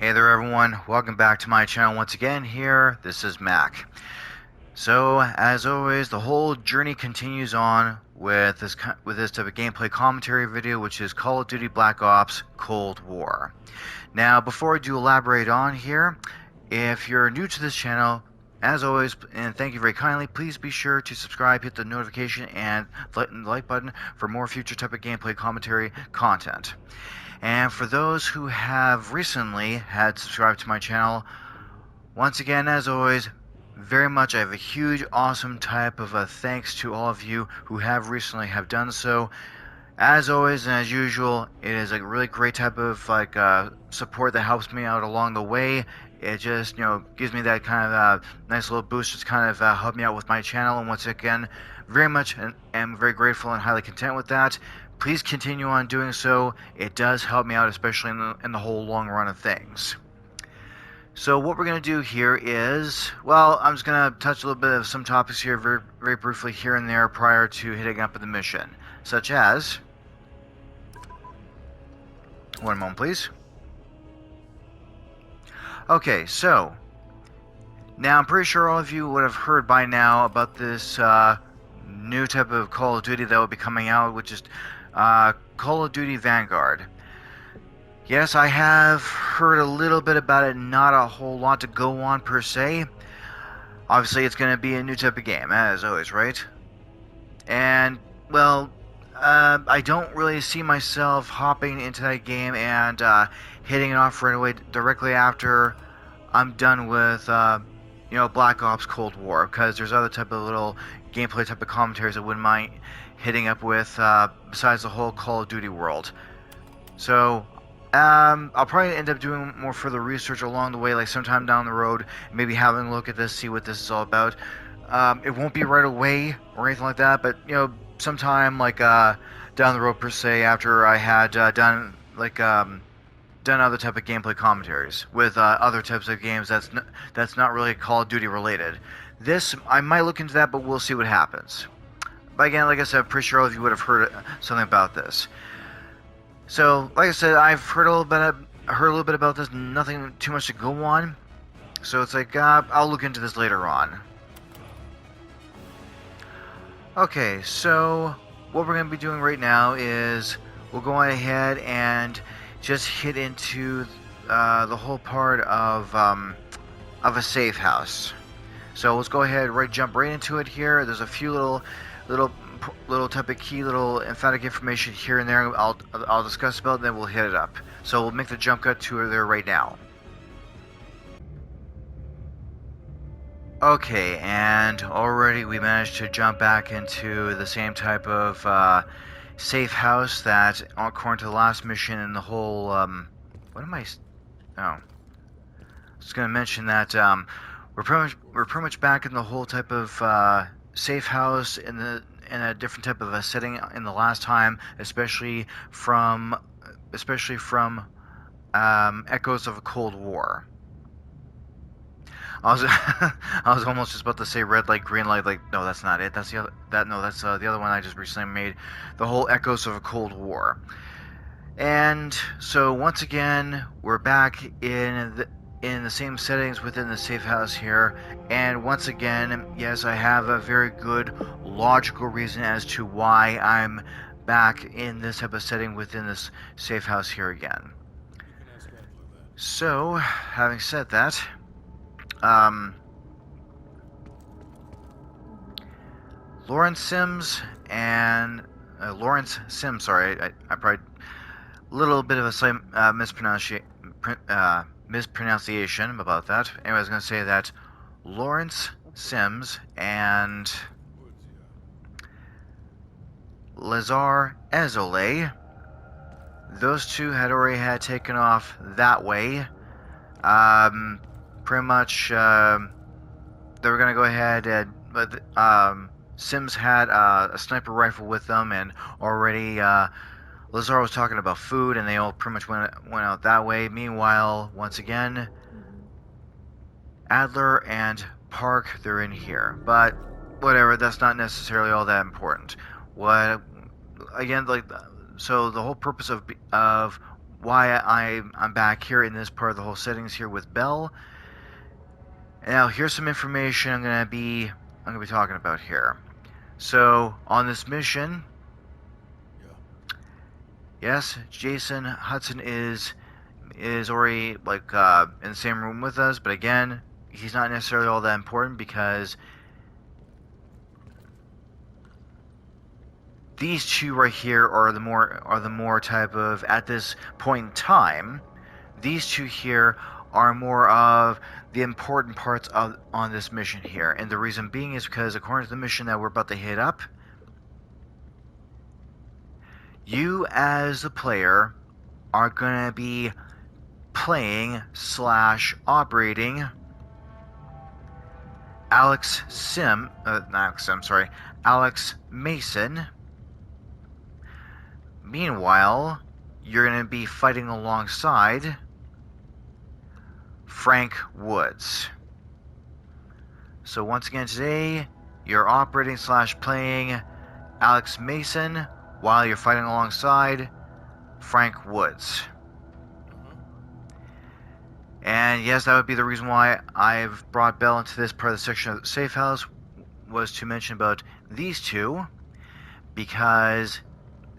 Hey there everyone, welcome back to my channel once again here. This is Mac. So, as always, the whole journey continues on with this type of gameplay commentary video, which is Call of Duty Black Ops Cold War. Now, before I do elaborate on here, if you're new to this channel, as always, and thank you very kindly, please be sure to subscribe, hit the notification, and the like button for more future type of gameplay commentary content. And for those who have recently had subscribed to my channel, once again, as always, very much I have a huge, awesome type of a thanks to all of you who have recently have done so. As always and as usual, it is a really great type of support that helps me out along the way. It just, gives me that kind of nice little boost, just kind of help me out with my channel. And once again, very much am very grateful and highly content with that. Please continue on doing so. It does help me out, especially in the whole long run of things. So what we're going to do here is, well, I'm just going to touch a little bit of some topics here very, very briefly here and there prior to hitting up the mission, such as, one moment please. Okay, so, now I'm pretty sure all of you would have heard by now about this new type of Call of Duty that will be coming out, which is Call of Duty Vanguard. Yes, I have heard a little bit about it, not a whole lot to go on per se. Obviously, it's going to be a new type of game, as always, right? And, well, I don't really see myself hopping into that game and hitting it off right away directly after I'm done with, Black Ops Cold War, because there's other type of little gameplay type of commentaries I wouldn't mind hitting up with besides the whole Call of Duty world. So I'll probably end up doing more further research along the way, like sometime down the road, maybe having a look at this, see what this is all about. It won't be right away or anything like that, but sometime like down the road per se, after I had done other type of gameplay commentaries with other types of games that's not really Call of Duty related. This I might look into that, but we'll see what happens. But again, like I said, I'm pretty sure all of you would have heard something about this. So, like I said, I've heard a little bit about this. Nothing too much to go on. So it's like I'll look into this later on. Okay, so what we're going to be doing right now is we'll go on ahead and just hit into the whole part of a safe house. So let's go ahead, jump right into it here. There's a few little type of key, little emphatic information here and there I'll discuss about, and then we'll hit it up. So we'll make the jump cut to there right now. Okay, and already we managed to jump back into the same type of safe house that, according to the last mission in the whole, what am I, oh, I was going to mention that, we're pretty much back in the whole type of safe house in a different type of a setting in the last time, especially from echoes of a Cold War. I was almost just about to say red light, green light. Like, no, that's not it. That's the other. That's the other one I just recently made. The whole echoes of a Cold War. And so once again, we're back in the same settings within the safe house here, and once again, yes, I have a very good logical reason as to why I'm back in this type of setting within this safe house here again. So, having said that, Lawrence Sims, sorry, I probably a little bit of a slight mispronunciation about that. Anyway, I was going to say that Lawrence Sims and Lazar Ezole, those two had already taken off that way. Pretty much, they were going to go ahead and, but Sims had a sniper rifle with them, and already Lazar was talking about food, and they all pretty much went out that way. Meanwhile, once again, Adler and Park, they're in here. But whatever, that's not necessarily all that important. So the whole purpose of why I'm back here in this part of the whole settings here with Bell. Now here's some information I'm gonna be talking about here. So on this mission, yes, Jason Hudson is already like in the same room with us, but again, he's not necessarily all that important because these two right here are the more type of, at this point in time, these two here are more of the important parts on this mission here. And the reason being is because according to the mission that we're about to hit up, you as the player are going to be playing / operating Alex Mason. Meanwhile, you're going to be fighting alongside Frank Woods. So once again today, you're operating / playing Alex Mason while you're fighting alongside Frank Woods. And yes, that would be the reason why I've brought Bell into this part of the section of the safe house, was to mention about these two, because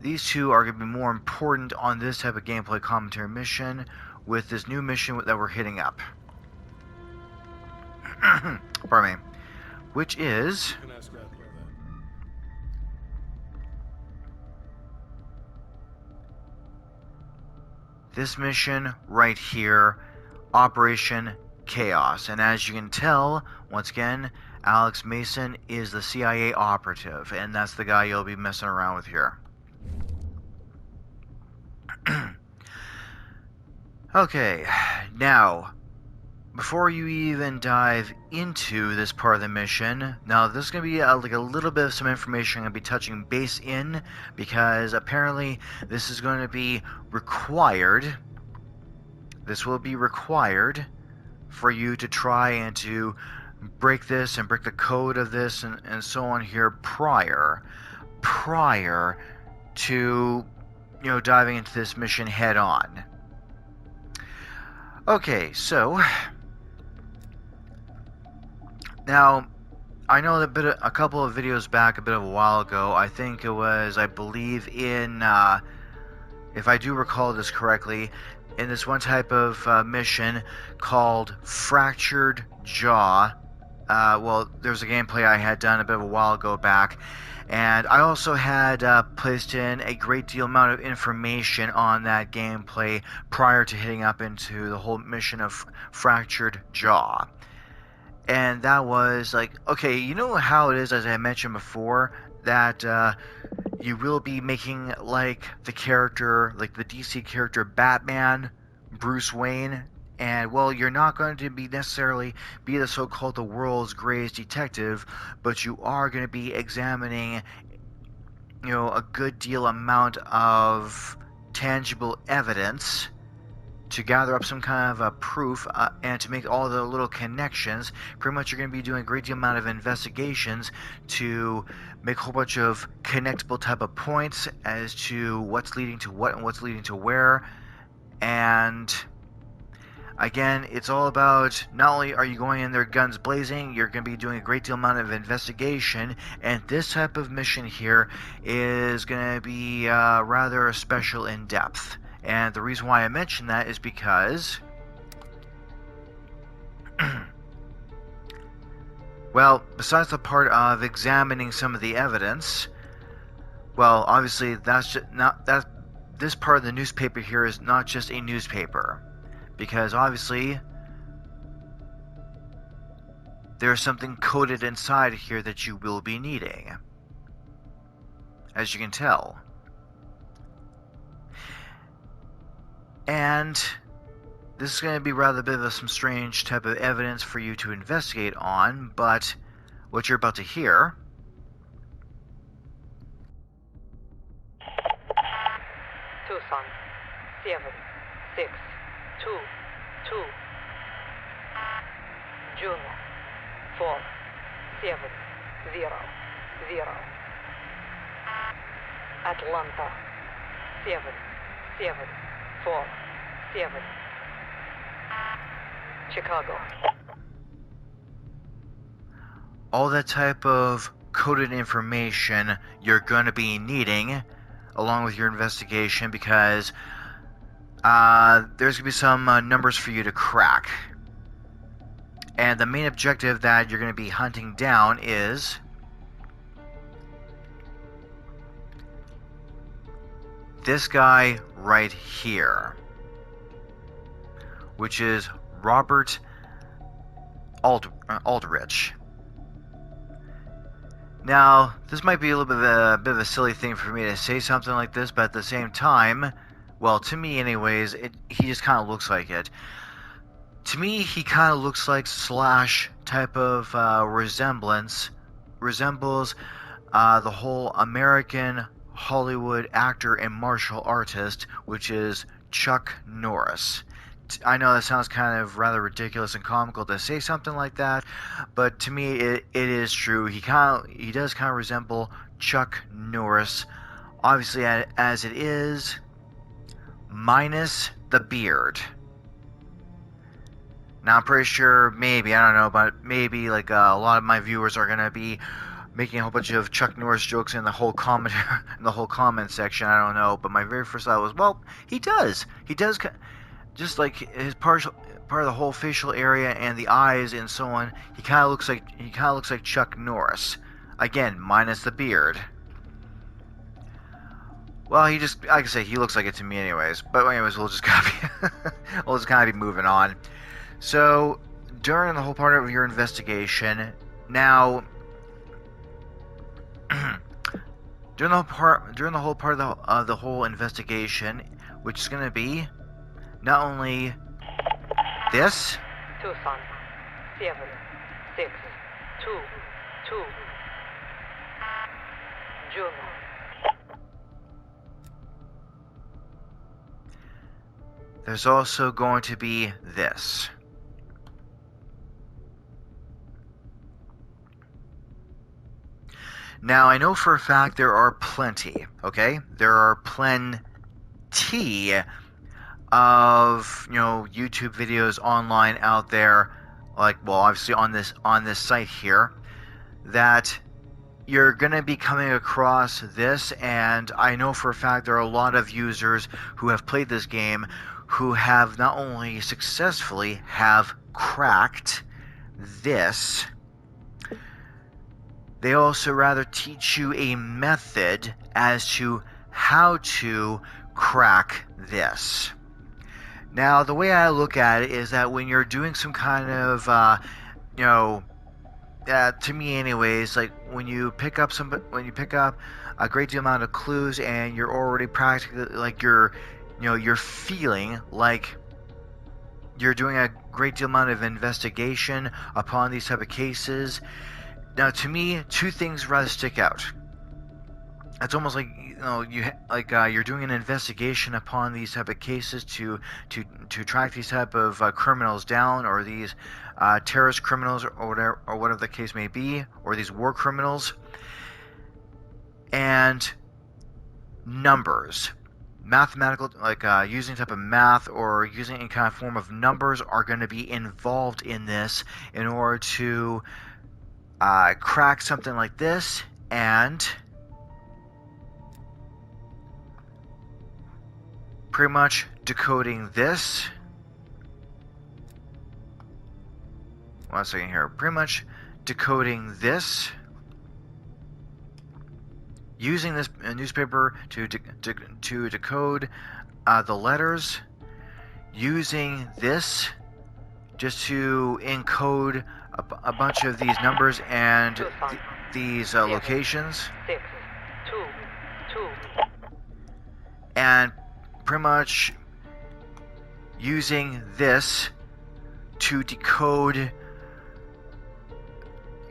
these two are going to be more important on this type of gameplay commentary mission with this new mission that we're hitting up. Pardon me. Which is... this mission right here, Operation Chaos. And as you can tell, once again, Alex Mason is the CIA operative, and that's the guy you'll be messing around with here. Okay, now, before you even dive into this part of the mission, now this is going to be like a little bit of some information I'm going to be touching base in, because apparently this is going to be required. This will be required for you to try and to break this and break the code of this and so on here prior to, you know, diving into this mission head on. Okay, so now I know that a couple of videos back, a bit of a while ago, I think it was, I believe in, if I do recall this correctly, in this one type of mission called Fractured Jaw. Well, there's a gameplay I had done a bit of a while ago back, and I also had placed in a great deal amount of information on that gameplay prior to hitting up into the whole mission of Fractured Jaw. And that was like, okay, you know how it is, as I mentioned before, that you will be making like the character, like the DC character Batman, Bruce Wayne, and well, you're not going to be necessarily be the so-called the world's greatest detective, but you are going to be examining, you know, a good deal amount of tangible evidence to gather up some kind of a proof and to make all the little connections. Pretty much you're going to be doing a great deal amount of investigations to make a whole bunch of connectable type of points as to what's leading to what and what's leading to where. And again, it's all about, not only are you going in there guns blazing, you're going to be doing a great deal amount of investigation, and this type of mission here is going to be rather special in depth. And the reason why I mention that is because, well, besides the part of examining some of the evidence, well, obviously that's just not that. This part of the newspaper here is not just a newspaper, because obviously there's something coded inside here that you will be needing, as you can tell. And this is going to be rather a bit of some strange type of evidence for you to investigate on, but what you're about to hear... Tucson, 7, 6, 2, 2. Juno, 4, 7, 0, 0. Atlanta, 7, 7, 4, 7. Chicago. All that type of coded information you're going to be needing along with your investigation, because there's going to be some numbers for you to crack. And the main objective that you're going to be hunting down is this guy right here, which is Robert Aldrich. Now, this might be a little bit of a silly thing for me to say something like this, but at the same time, well, to me anyways, he just kind of looks like it. To me, he kind of looks like Slash type of resembles the whole American Hollywood actor and martial artist, which is Chuck Norris. I know that sounds kind of rather ridiculous and comical to say something like that, but to me it is true. He does kind of resemble Chuck Norris, obviously as it is, minus the beard. Now I'm pretty sure, maybe, I don't know, but maybe like a lot of my viewers are gonna be making a whole bunch of Chuck Norris jokes in the whole comment section. I don't know, but my very first thought was, well, he does. Just like his part of the whole facial area and the eyes and so on, he kind of looks like Chuck Norris. Again, minus the beard. Well, he just, like I say, he looks like it to me anyways. But anyways, we'll just kind of be moving on. So during the whole part of your investigation, now during the whole part of the whole investigation, which is going to be not only this. Tucson. 7, 6, 2, 2. Juno. There's also going to be this. Now, I know for a fact there are plenty, okay? There are plenty of, YouTube videos online out there, like, well, obviously on this site here, that you're going to be coming across this, and I know for a fact there are a lot of users who have played this game who have not only successfully have cracked this, they also rather teach you a method as to how to crack this. Now, the way I look at it is that when you're doing some kind of, to me anyways, like when you pick up a great deal amount of clues and you're already practically, like you're feeling like you're doing a great deal amount of investigation upon these type of cases. Now, to me, two things rather stick out. It's almost like you're doing an investigation upon these type of cases to track these type of criminals down, or these terrorist criminals, or whatever the case may be, or these war criminals. And numbers, mathematical, like using type of math or using any kind of form of numbers are going to be involved in this in order to crack something like this. And pretty much decoding this. One second here. Pretty much decoding this. Using this newspaper to decode the letters. Using this just to encode a bunch of these numbers and these locations. 6, 2, 2. And pretty much using this to decode,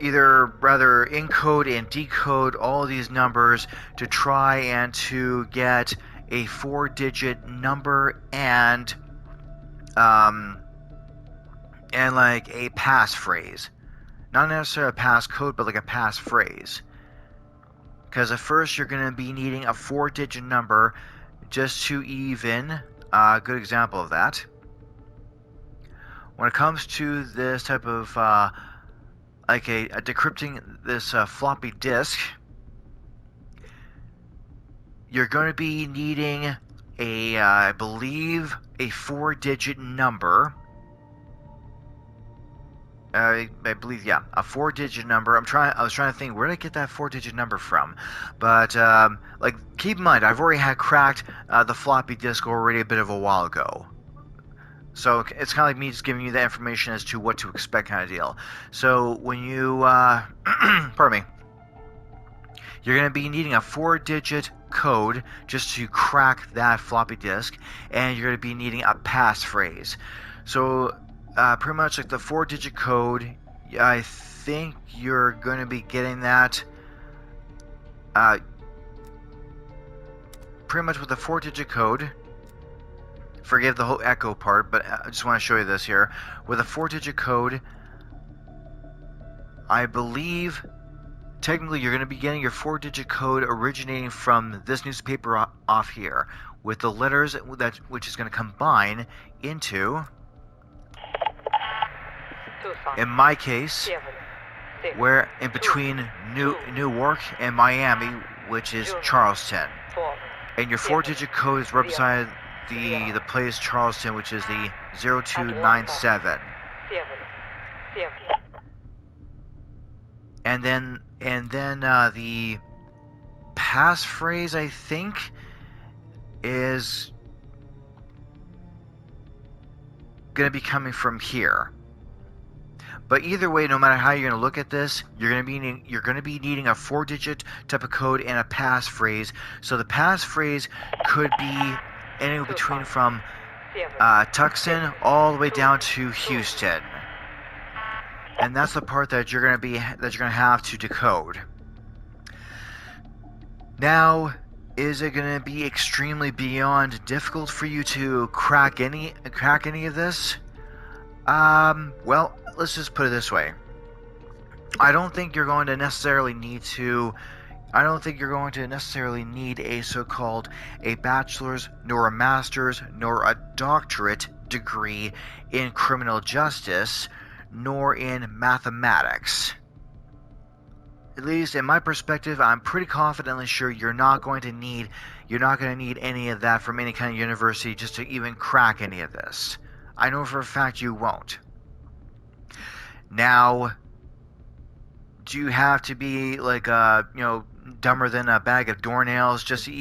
rather encode and decode all of these numbers to try and to get a 4-digit number and like a passphrase. Not necessarily a passcode, but like a passphrase. Because at first you're going to be needing a 4-digit number just to even good example of that. When it comes to this type of like a decrypting this floppy disk, you're going to be needing a I believe a 4-digit number. I believe, yeah, a 4-digit number. I was trying to think, where did I get that 4-digit number from? But like, keep in mind, I've already had cracked the floppy disk already a bit of a while ago. So it's kind of like me just giving you the information as to what to expect, kind of deal. So when you, pardon me, you're going to be needing a 4-digit code just to crack that floppy disk, and you're going to be needing a passphrase. So pretty much like the 4-digit code, I think you're going to be getting that pretty much with the 4-digit code. Forgive the whole echo part, but I just want to show you this here. With a 4-digit code, I believe technically you're going to be getting your 4-digit code originating from this newspaper off here, with the letters which is going to combine into, in my case, where in between Newark and Miami, which is Charleston. And your 4-digit code is represented the place Charleston, which is the 0297. And then the passphrase, I think, is going to be coming from here. But either way, no matter how you're going to look at this, you're going to be needing a 4-digit type of code and a passphrase. So the passphrase could be anywhere between from Tucson all the way down to Houston, and that's the part that you're going to have to decode. Now, is it going to be extremely beyond difficult for you to crack any of this? Well, let's just put it this way. I don't think you're going to necessarily need a so-called a bachelor's, nor a master's, nor a doctorate degree in criminal justice, nor in mathematics. At least in my perspective, I'm pretty confidently sure you're not going to need any of that from any kind of university just to even crack any of this. I know for a fact you won't. Now, do you have to be like dumber than a bag of doornails just to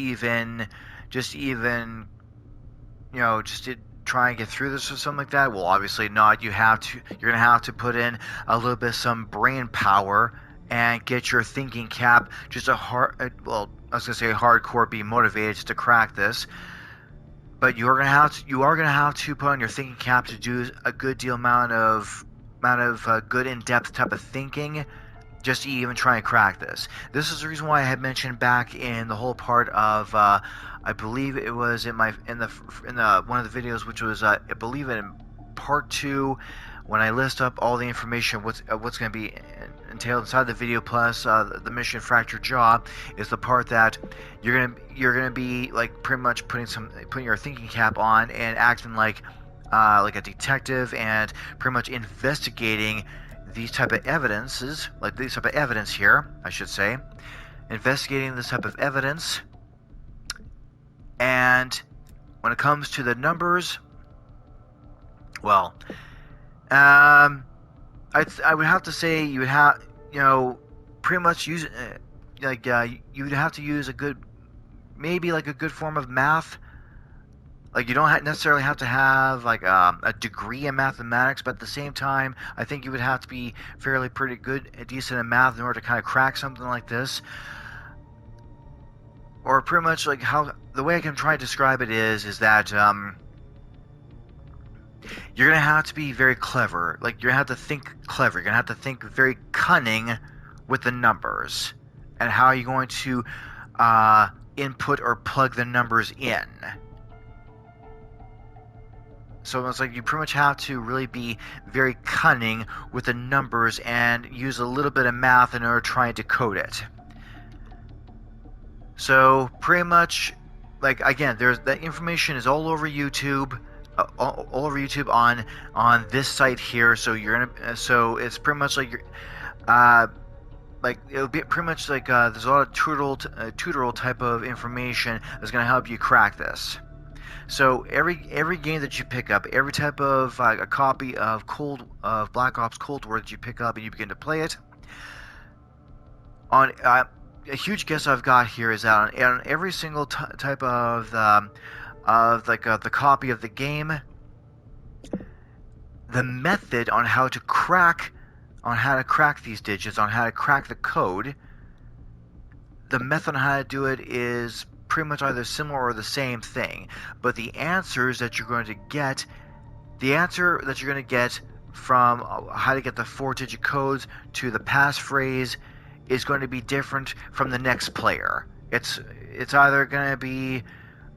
try and get through this or something like that? Well, obviously not. You're gonna have to put in a little bit of some brain power and get your thinking cap just hardcore, be motivated just to crack this. But you are gonna have to put on your thinking cap to do a good deal amount of good in-depth type of thinking just to even try and crack this. This is the reason why I had mentioned back in the whole part of I believe it was in one of the videos, which was I believe in part 2, when I list up all the information what's going to be entailed inside the video, plus the mission fractured jaw, is the part that you're gonna be like pretty much putting your thinking cap on and acting like a detective and pretty much investigating these type of evidence here, I should say. Investigating this type of evidence. And when it comes to the numbers, well, I would have to say you would have, pretty much use you would have to use a good form of math. Like, you don't necessarily have to have like a degree in mathematics, but at the same time, I think you would have to be pretty decent in math in order to kind of crack something like this. Or pretty much like the way I can try to describe it is that you're gonna have to be very clever. Like, you're gonna have to think clever. You're gonna have to think very cunning with the numbers and how you're going to input or plug the numbers in. So it's like you pretty much have to really be very cunning with the numbers and use a little bit of math in order to try and decode it. So pretty much like again, there's that information is all over YouTube, all over YouTube on this site here. So you're gonna, so it's pretty much like you're, like it'll be pretty much like there's a lot of tutorial type of information that's gonna help you crack this. So every game that you pick up, every type of a copy of Black Ops Cold War that you pick up and you begin to play it, on a huge guess I've got here is that on every single type of the copy of the game, the method on how to crack these digits, on how to crack the code, the method on how to do it is pretty much either similar or the same thing. But the answers that you're going to get, the answer that you're going to get from how to get the 4-digit codes to the passphrase is going to be different from the next player. It's either going to be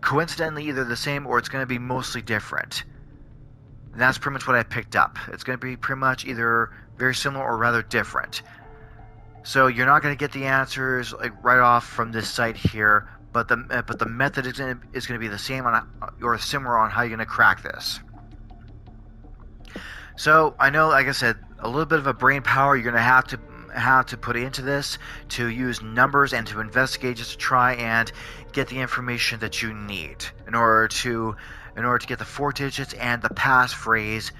coincidentally either the same or it's going to be mostly different. And that's pretty much what I picked up. It's going to be pretty much either very similar or rather different. So you're not going to get the answers like right off from this site here, but the method is going to be the same or similar on how you're going to crack this. So I know, like I said, a little bit of a brain power you're going to have to put into this, to use numbers and to investigate, just to try and get the information that you need in order to get the 4 digits and the passphrase,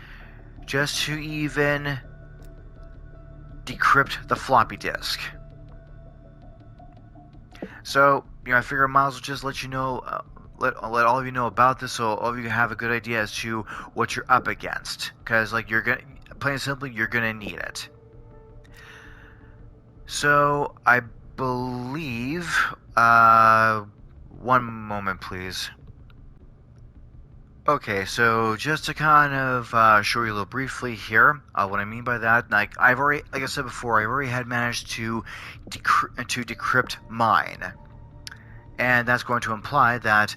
just to even decrypt the floppy disk. So, you know, I figure I might as well just let you know, let all of you know about this, so all of you have a good idea as to what you're up against. Because, like, plain and simply, you're gonna need it. So, I believe, one moment, please. Okay, so just to kind of show you a little briefly here, what I mean by that, like I said before, I already had managed to decrypt mine, and that's going to imply that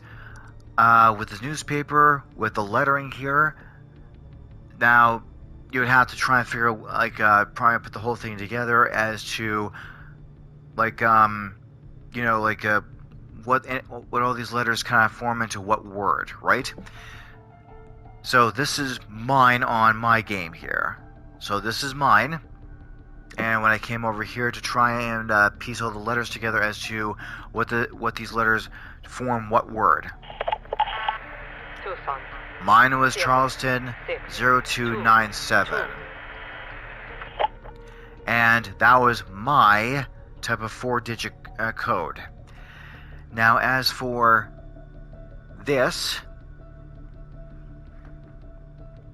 with this newspaper, with the lettering here, now you would have to try and figure out, like, probably put the whole thing together as to, like, you know, like what all these letters kind of form into what word, right? So this is mine on my game here. So this is mine. And when I came over here to try and piece all the letters together as to what these letters form what word. Tucson. Mine was Charleston 0297. And that was my type of 4-digit code. Now as for this,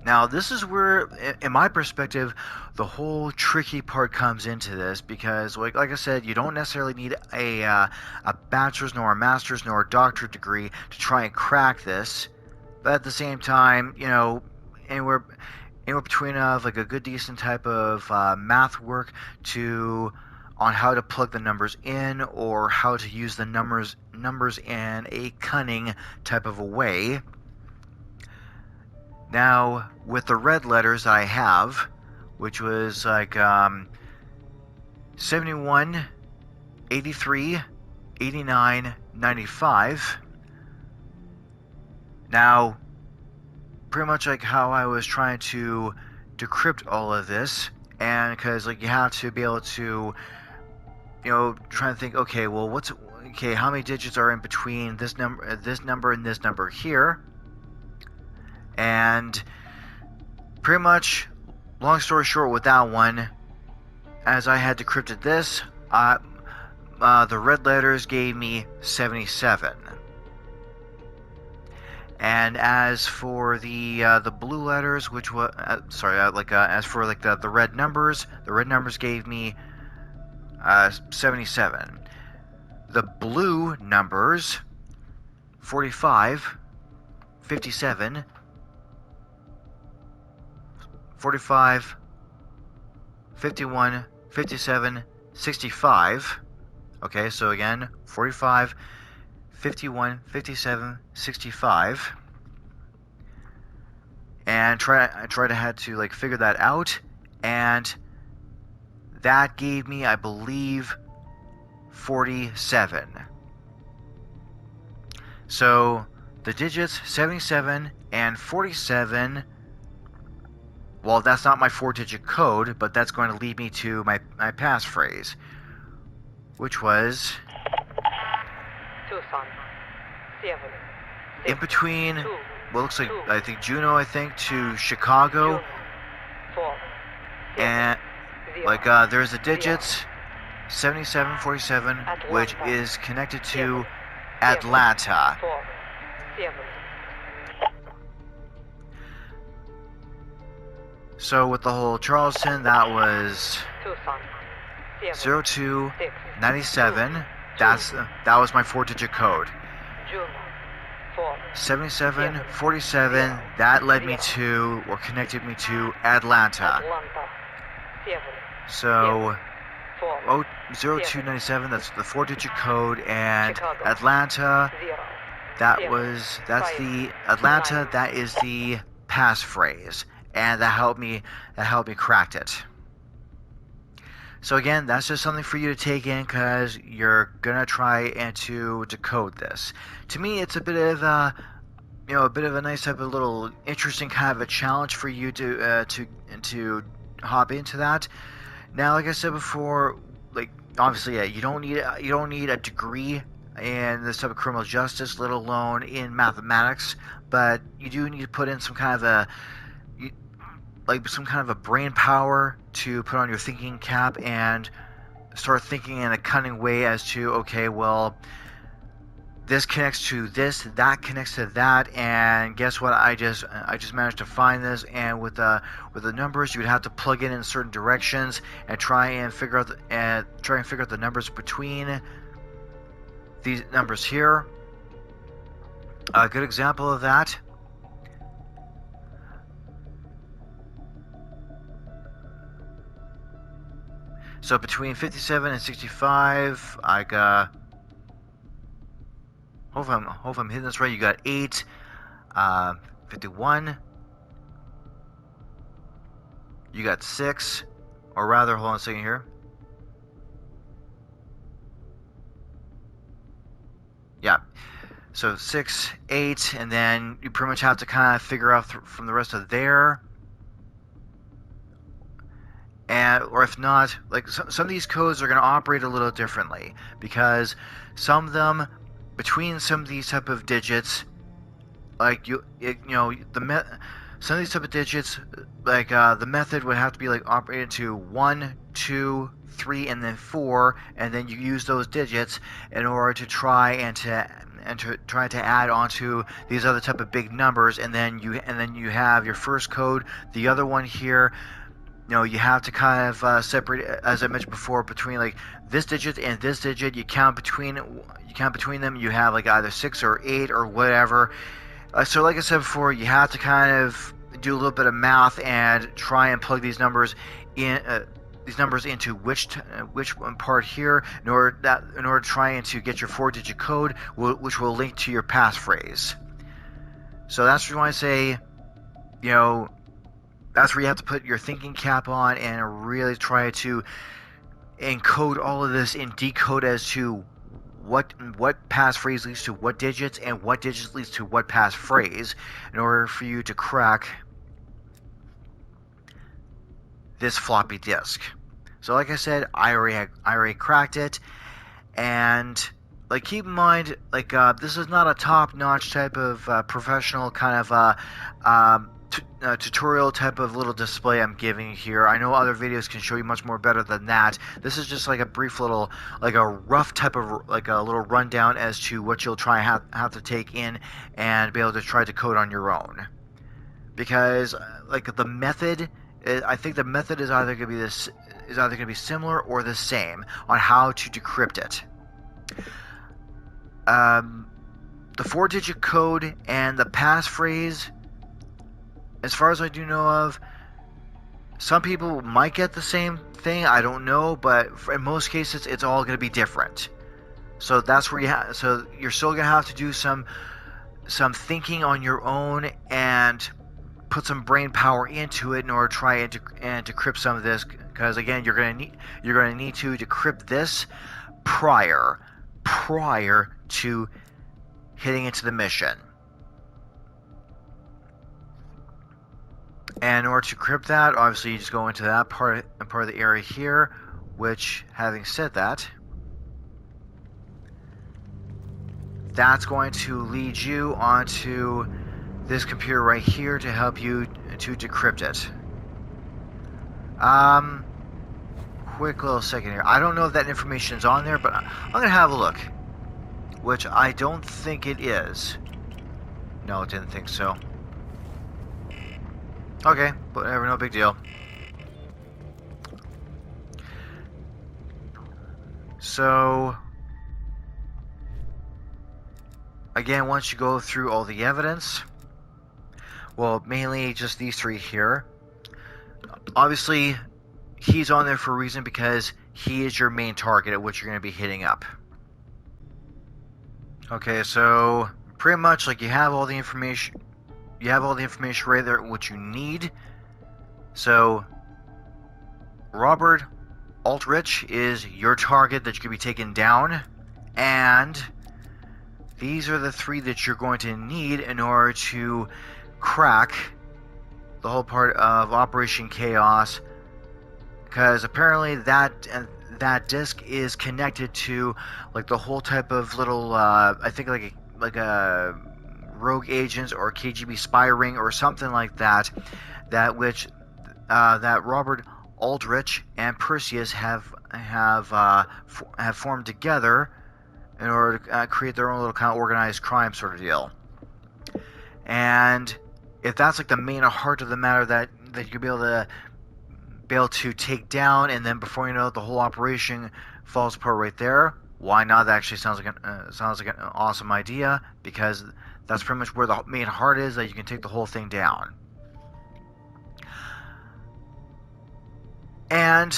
now this is where, in my perspective, the whole tricky part comes into this, because like I said, you don't necessarily need a bachelor's nor a master's nor a doctorate degree to try and crack this, but at the same time, you know, anywhere between like a good decent type of math work on how to plug the numbers in, or how to use the numbers in a cunning type of a way. Now, with the red letters I have, which was like 71, 83, 89, 95. Now, pretty much like how I was trying to decrypt all of this, and because like you have to be able to, you know, try and think, okay, well, how many digits are in between this number and this number here? And pretty much, long story short, with that one, as I had decrypted this, the red letters gave me 77. And as for the blue letters, which was as for like the red numbers gave me 77. The blue numbers 45, 57, 45, 51, 57, 65. Okay, so again, 45, 51, 57, 65. And I had to like figure that out, and that gave me, I believe, 47. So the digits 77 and 47, well, that's not my 4-digit code, but that's going to lead me to my passphrase, which was Tucson. 7. in between, 2. well, looks like, 2. I think Juneau, I think, to Chicago, Juno. 4. 7. and 0. like there's the digits 7747, which Atlanta. is connected to 7. Atlanta. 4. 7. So with the whole Charleston, that was Tucson. 7. 0297. 2. That was my 4-digit code. Juno. 4. 7747. That led me to, or connected me to Atlanta. Atlanta. 7. So 4. 0297. That's the 4-digit code, and Chicago. Atlanta. 0. That's 5. the Atlanta. 9. That is the passphrase, and that helped me crack it. So again, that's just something for you to take in because you're gonna try and to decode this. To me, it's a bit of a nice type of little interesting kind of a challenge for you to hop into that. Now, like I said before, like obviously, yeah, you don't need a degree in this type of criminal justice, let alone in mathematics, but you do need to put in some kind of a brain power to put on your thinking cap and start thinking in a cunning way as to, okay, well, this connects to this, that connects to that, and guess what? I just managed to find this, and with the numbers, you would have to plug in certain directions and try and figure out the numbers between these numbers here. A good example of that. So between 57 and 65, I got. Hope I'm hitting this right. You got 8, 51. You got 6, or rather, hold on a second here. Yeah. So 6, 8, and then you pretty much have to kind of figure out from the rest of there. Or if not, like some of these codes are going to operate a little differently because some of them, between some of these type of digits, like some of these type of digits, like the method would have to be like operated to 1, 2, 3, and then 4, and then you use those digits in order to try and to add onto these other type of big numbers, and then you have your first code, the other one here. You have to kind of separate, as I mentioned before, between like this digit and this digit. You count between them. You have like either 6 or 8 or whatever. So like I said before, you have to kind of do a little bit of math and try and plug these numbers in. These numbers into which part here in order to try and to get your 4-digit code, which will link to your passphrase. So that's why I say, that's where you have to put your thinking cap on and really try to encode all of this and decode as to what passphrase leads to what digits and what digits leads to what passphrase in order for you to crack this floppy disk. So like I said, I already cracked it, and like keep in mind, like this is not a top-notch type of professional kind of tutorial type of little display I'm giving here. I know other videos can show you much more better than that. This is just like a brief little, like a rough type of, like a little rundown as to what you'll try have to take in and be able to try to code on your own. Because like the method, I think the method is either going to be similar or the same on how to decrypt it. The 4-digit code and the passphrase, as far as I do know of, some people might get the same thing. I don't know, but in most cases, it's all going to be different. So that's where so you're still going to have to do some thinking on your own and put some brain power into it in order to try and decrypt some of this. Because again, you're going to need to decrypt this prior to hitting into the mission. And in order to decrypt that, obviously you just go into that part of the area here, which, having said that, that's going to lead you onto this computer right here to help you to decrypt it. Quick little second here. I don't know if that information is on there, but I'm going to have a look. Which I don't think it is. No, it didn't think so. Okay, whatever, no big deal. So, again, once you go through all the evidence, well, mainly just these three here. Obviously, he's on there for a reason because he is your main target at which you're going to be hitting up. Okay, so pretty much like you have all the information. You have all the information right there, what you need. So, Robert Aldrich is your target that you can be taken down, and these are the three that you're going to need in order to crack the whole part of Operation Chaos, because apparently that disc is connected to like the whole type of little I think like a rogue agents or KGB spy ring or something like that, that Robert Aldrich and Perseus have formed together in order to create their own little kind of organized crime sort of deal. And if that's like the main heart of the matter that you could be able to take down, and then before you know it, the whole operation falls apart right there. Why not? That actually sounds like an awesome idea, because that's pretty much where the main heart is, that you can take the whole thing down. And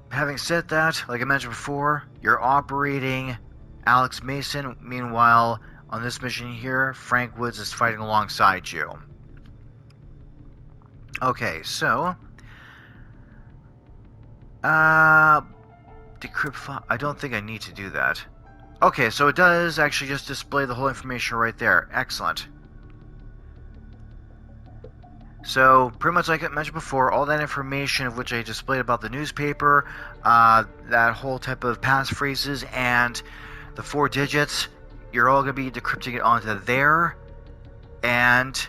having said that, like I mentioned before, you're operating Alex Mason. Meanwhile, on this mission here, Frank Woods is fighting alongside you. Okay, so decrypt file. I don't think I need to do that. Okay, so it does actually just display the whole information right there. Excellent. So, pretty much like I mentioned before, all that information of which I displayed about the newspaper, that whole type of passphrases, and the 4 digits, you're all going to be decrypting it onto there, and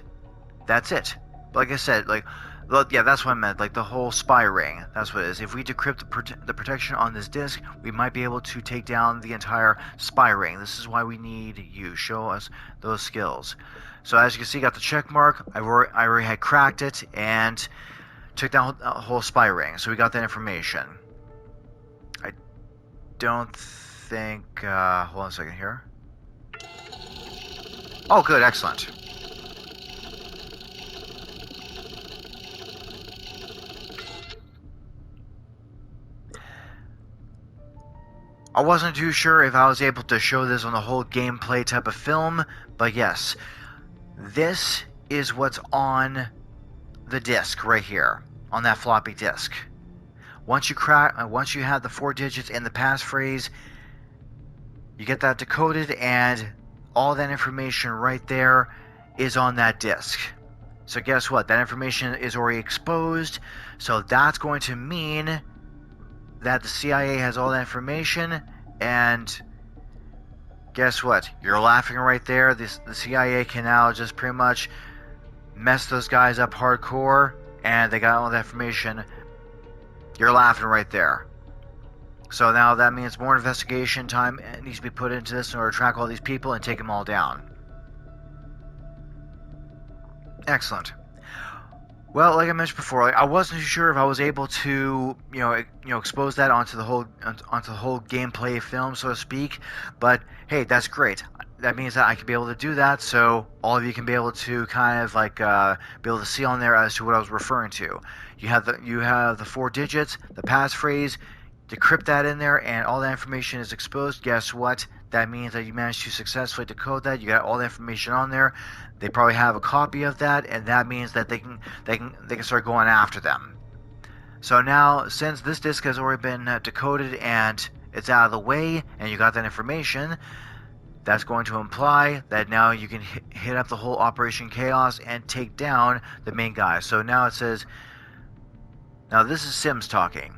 that's it. Like I said, yeah, that's what I meant, like the whole spy ring. That's what it is. If we decrypt the protection on this disk, we might be able to take down the entire spy ring. This is why we need you. Show us those skills. So as you can see, got the check mark. I already had cracked it and took down the whole spy ring. So we got that information. I don't think... hold on a second here. Oh, good. Excellent. I wasn't too sure if I was able to show this on the whole gameplay type of film, but yes. This is what's on the disk right here, on that floppy disk. Once you have the 4 digits and the passphrase, you get that decoded, and all that information right there is on that disk. So guess what? That information is already exposed, so that's going to mean that the CIA has all that information, and guess what? You're laughing right there. The CIA can now just pretty much mess those guys up hardcore, and they got all that information. You're laughing right there. So now that means more investigation time needs to be put into this in order to track all these people and take them all down. Excellent. Well, like I mentioned before, I wasn't too sure if I was able to, expose that onto the whole gameplay film, so to speak. But hey, that's great. That means that I can be able to do that, so all of you can be able to kind of like be able to see on there as to what I was referring to. You have the 4 digits, the passphrase, decrypt that in there, and all that information is exposed. Guess what? That means that you managed to successfully decode that. You got all the information on there. They probably have a copy of that, and that means that they can start going after them. So now, since this disk has already been decoded and it's out of the way, and you got that information, That's going to imply that now you can hit up the whole Operation Chaos and take down the main guy. So now it says, now this is Sims talking.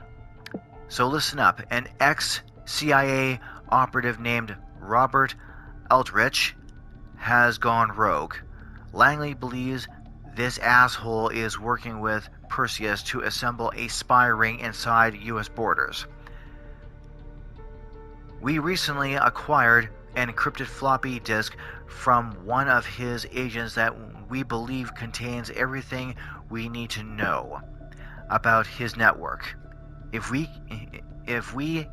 So listen up. An ex-CIA operative named Robert Aldrich has gone rogue. Langley believes this asshole is working with Perseus to assemble a spy ring inside U.S. borders. We recently acquired an encrypted floppy disk from one of his agents that we believe contains everything we need to know about his network. If we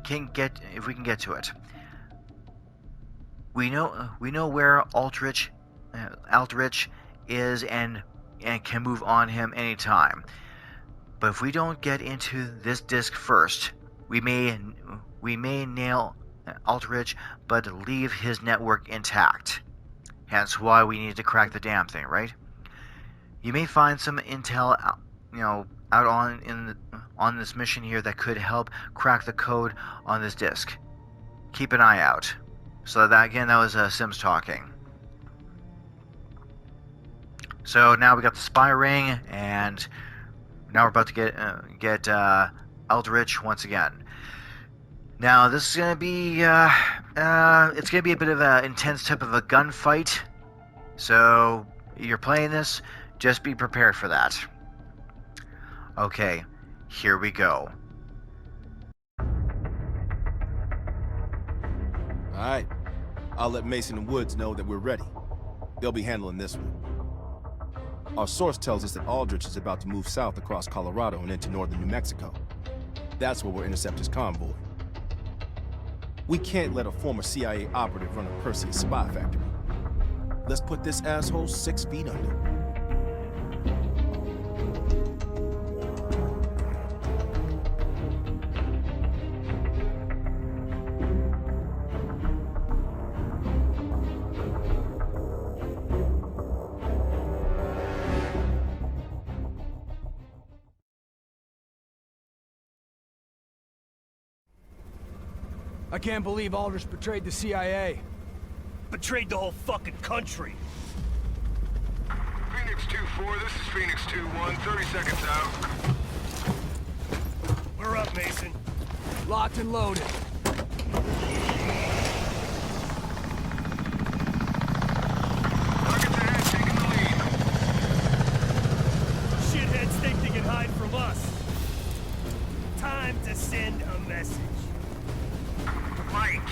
can get to it, we know where Aldrich is and can move on him anytime. But if we don't get into this disk first, we may nail Aldrich but leave his network intact. Hence why we need to crack the damn thing, right? You may find some intel, out on this mission here that could help crack the code on this disk. Keep an eye out. So that was Sims talking. So now we got the spy ring, and now we're about to get Aldrich once again. Now this is gonna be it's gonna be a bit of an intense type of a gunfight. So you're playing this, just be prepared for that. Okay, here we go. Alright, I'll let Mason and Woods know that we're ready. They'll be handling this one. Our source tells us that Aldrich is about to move south across Colorado and into northern New Mexico. That's where we'll intercept his convoy. We can't let a former CIA operative run a Perseus spy factory. Let's put this asshole 6 feet under. I can't believe Aldrich betrayed the CIA. Betrayed the whole fucking country. Phoenix 2-4, this is Phoenix 2-1, 30 seconds out. We're up, Mason. Locked and loaded. Targets ahead, taking the lead. Shitheads think they can hide from us. Time to send a message. Mike,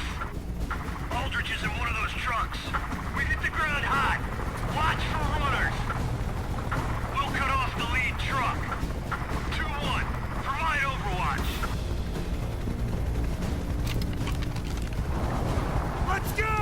Aldrich is in one of those trucks. We hit the ground hot. Watch for runners. We'll cut off the lead truck. 2-1, provide overwatch. Let's go!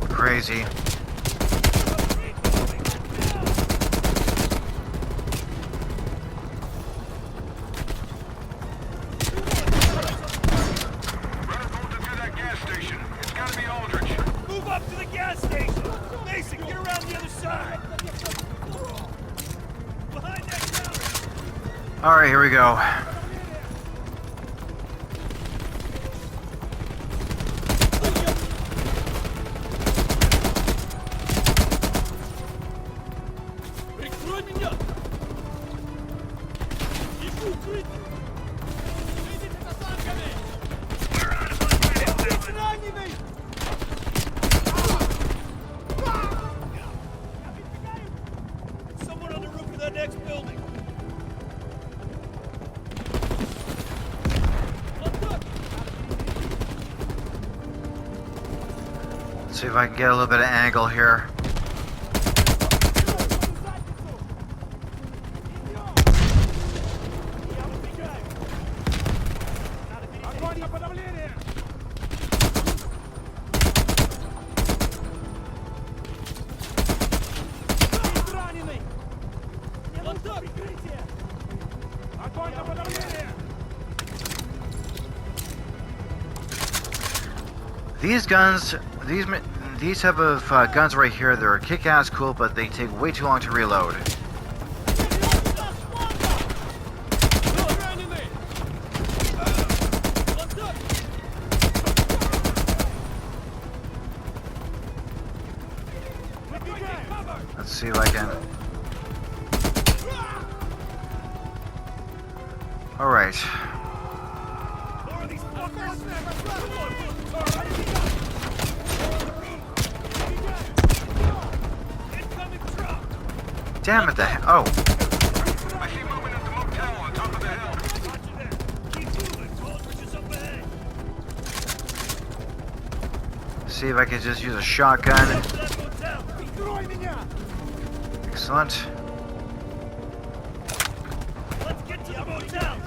Crazy. Runner bolted through that gas station. It's gotta be Aldrich. Move up to the gas station! Mason, get around the other side! Behind that counter! Alright, here we go. Someone on the roof of that next building! Let's see if I can get a little bit of angle here. These guns, these type of guns right here, they're kick-ass cool, but they take way too long to reload. Let's see if I can. All right. Damn it! Oh. I see movement at the motel on top of the hill. Keep moving. Aldrich is up ahead. See if I can just use a shotgun. That motel. Excellent. Let's get to the motel.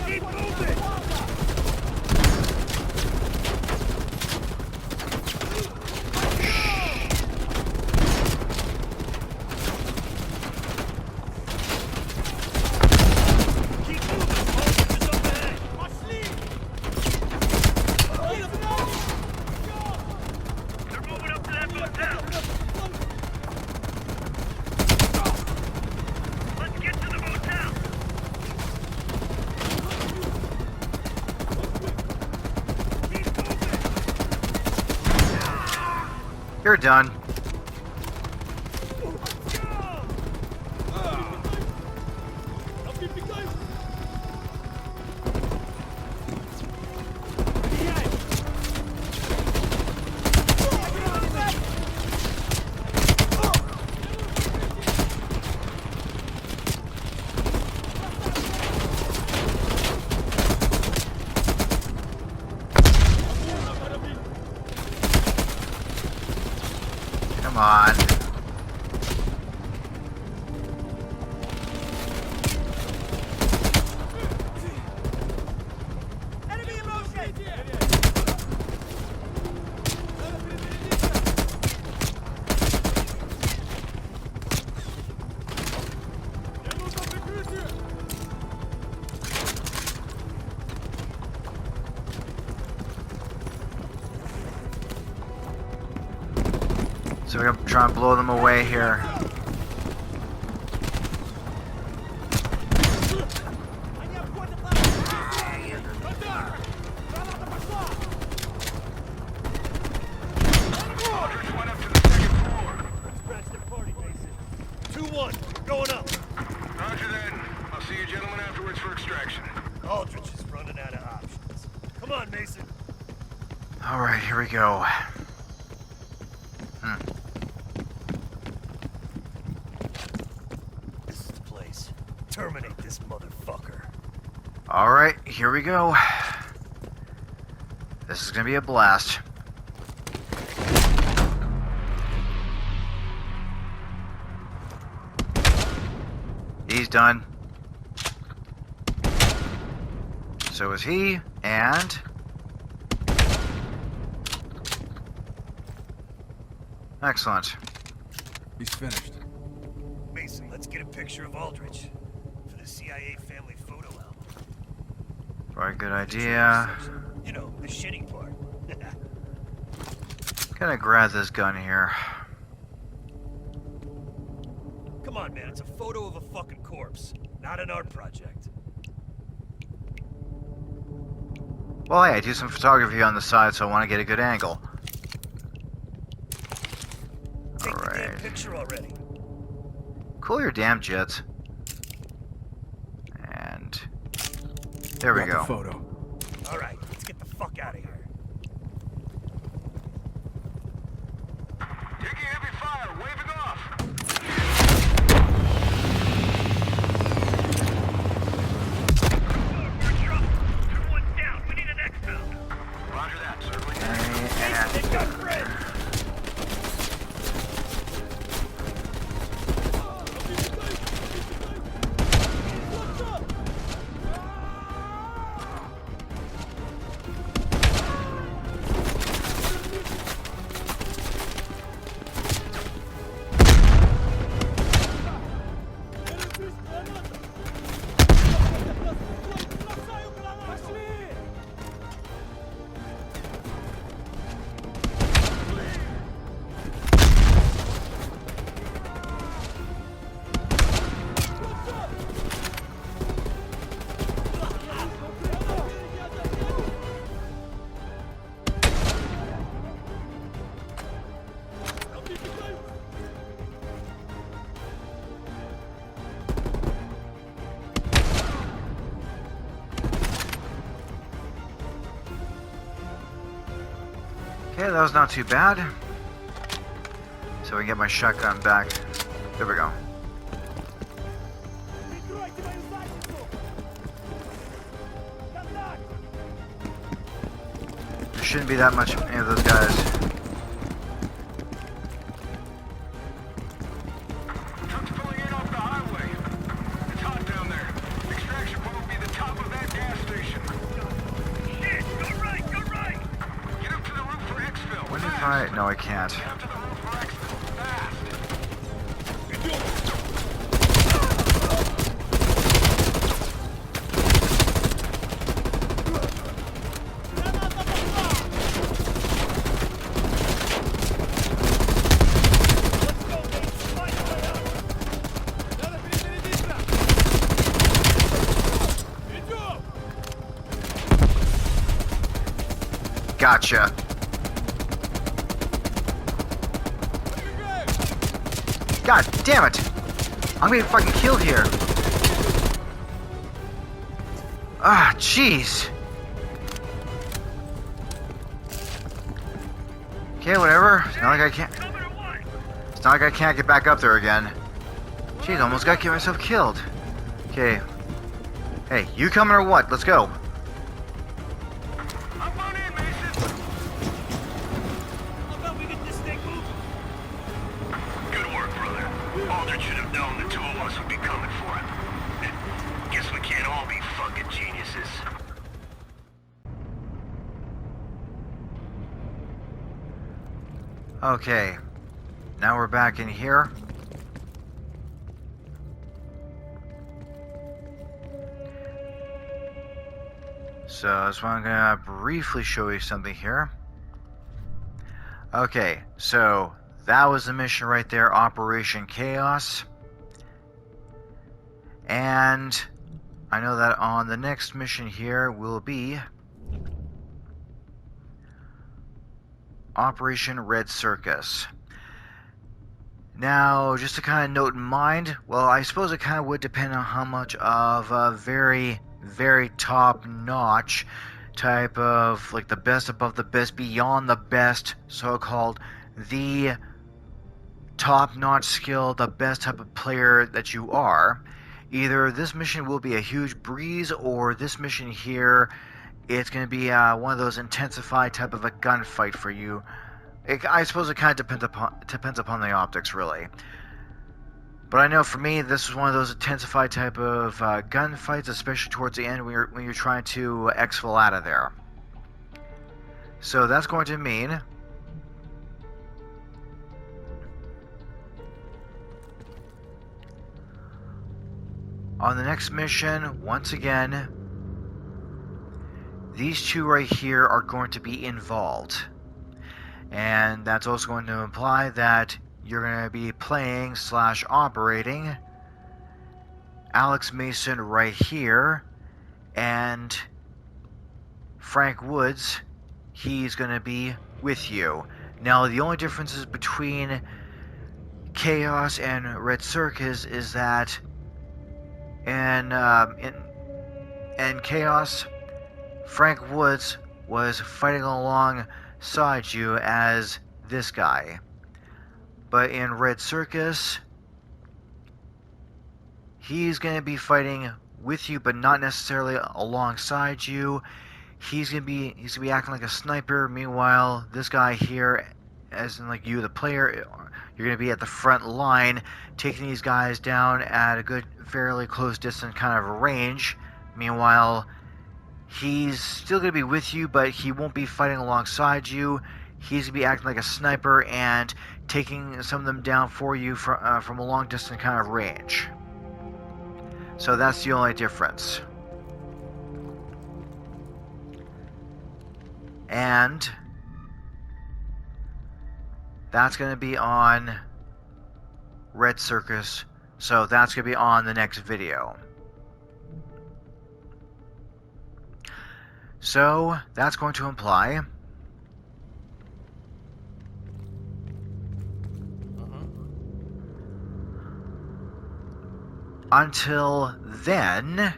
Keep moving. You're done. Come on. Enemy in motion. So we're gonna try and blow them away here. Aldrich went up to the second floor. Scratch the party, Mason. 2-1. Going up. Roger then. I'll see you gentlemen afterwards for extraction. Aldrich is running out of options. Come on, Mason. All right, here we go. This is the place. Terminate this motherfucker. All right, here we go. This is gonna be a blast. He's done. So is he, and... Excellent. He's finished. Mason, let's get a picture of Aldrich for the CIA family photo album. Very good idea. You know, the shitty part. Gonna grab this gun here. Come on, man. It's a photo of a fucking corpse, not an art project. Well, hey, I do some photography on the side, so I want to get a good angle. Take the damn Alright. picture already. Cool your damn jets. And... there we Got go. the photo. All right, let's get the fuck out of here. Taking heavy fire, waving off. Down. We need an exfil. Roger that, certainly. They've got Fred. Okay, that was not too bad. So we can get my shotgun back. There we go. There shouldn't be that much of any of those guys. Trucks pulling in off the highway. It's hot down there. Extraction point will be the top of that gas station. Shit! Go right! Go right! Get up to the roof for exfil. When if I... No, I can't. Get up to the roof for exfil. Fast! Gotcha. God damn it! I'm getting fucking killed here. Ah, jeez. Okay, whatever. It's not like I can't. It's not like I can't get back up there again. Jeez, almost got to get myself killed. Okay. Hey, you coming or what? Let's go. Up on in, Mason! How about we get this thing moving? Good work, brother. Aldrich should have known the two of us would be coming for him. Guess we can't all be fucking geniuses. Okay. Now we're back in here. So I'm gonna briefly show you something here. Okay, so that was the mission right there, Operation Chaos. And I know that on the next mission here will be Operation Red Circus. Now, just to kind of note in mind, well, I suppose it kind of would depend on how much of a very top-notch type of, like, the best above the best, beyond the best, so-called the top-notch skill, the best type of player that you are. Either this mission will be a huge breeze, or this mission here, it's going to be one of those intensified type of a gunfight for you. I suppose it kind of depends upon the optics, really. But I know for me, this is one of those intensified type of gunfights, especially towards the end when you're trying to exfil out of there. So that's going to mean on the next mission, once again, these two right here are going to be involved. And that's also going to imply that you're going to be playing / operating Alex Mason right here, and Frank Woods, he's going to be with you. Now, the only differences between Chaos and Red Circus is that in Chaos, Frank Woods was fighting alongside you as this guy. But in Red Circus, he's going to be fighting with you, but not necessarily alongside you. He's going to be acting like a sniper. Meanwhile, this guy here, as in like you, the player, you're going to be at the front line, taking these guys down at a good, fairly close distance kind of a range. Meanwhile, he's still going to be with you, but he won't be fighting alongside you. He's going to be acting like a sniper and taking some of them down for you from a long distance kind of range. So that's the only difference. And that's going to be on Red Circus. So that's going to be on the next video. So that's going to imply until then,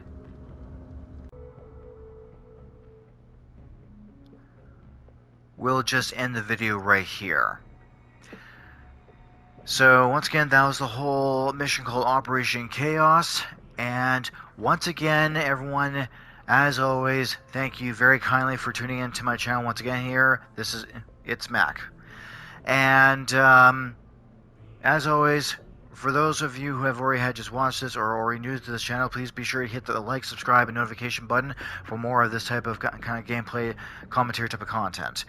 we'll just end the video right here. So once again, that was the whole mission called Operation Chaos. And once again, everyone, as always, thank you very kindly for tuning in to my channel once again here. It's Mac. And as always, for those of you who have already had just watched this or are already new to this channel, please be sure to hit the like, subscribe, and notification button for more of this type of kind of gameplay, commentary type of content.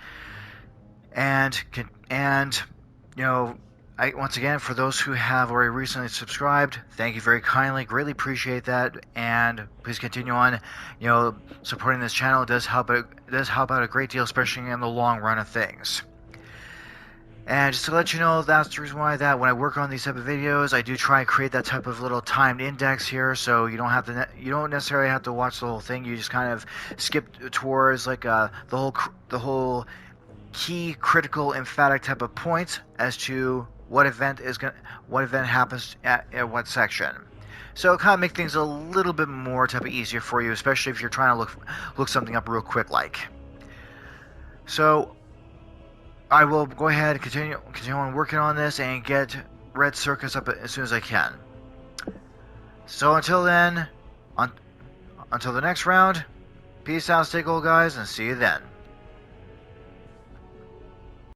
And you know, once again, for those who have already recently subscribed, thank you very kindly. Greatly appreciate that, and please continue on. You know, supporting this channel does help out a great deal, especially in the long run of things. And just to let you know, that's the reason why that when I work on these type of videos, I do try and create that type of little timed index here, so you don't necessarily have to watch the whole thing. You just kind of skip towards like the whole key, critical, emphatic type of points as to what event happens at what section. So it kind of make things a little bit more type of easier for you, especially if you're trying to look something up real quick like. So I will go ahead and continue on working on this and get Red Circus up as soon as I can. So until then, until the next round, peace out, stay cool, guys, and see you then.